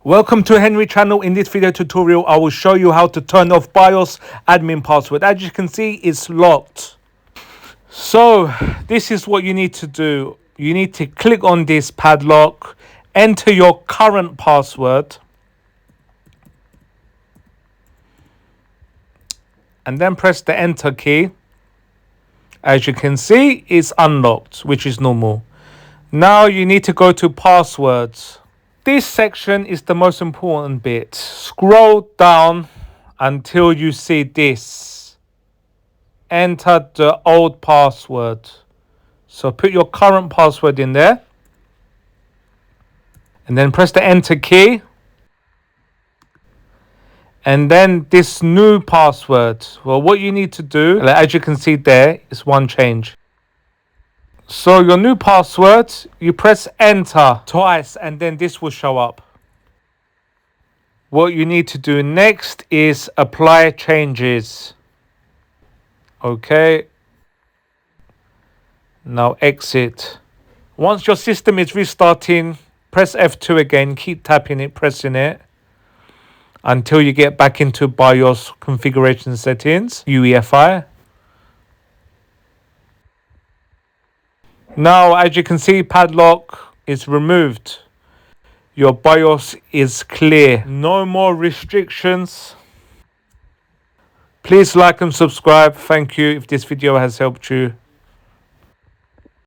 Welcome to Henry channel. In this video tutorial, I will show you how to turn off BIOS admin password. As you can see, it's locked. So this is what you need to do. You need to click on this padlock, enter your current password, and then press the enter key. As you can see, it's unlocked, which is normal. Now you need to go to passwords. This section is the most important bit. Scroll down until you see this. Enter the old password. So put your current password in there. And then press the enter key. And then this new password. Well, what you need to do, as you can see there, is one change. So your new password, you press enter twice and then this will show up. What you need to do next is apply changes. Okay. Now exit. Once your system is restarting, press F2 again, keep tapping it, pressing it until you get back into BIOS configuration settings, Uefi. Now, as you can see, padlock is removed. Your BIOS is clear. No more restrictions. Please like and subscribe. Thank you if this video has helped you.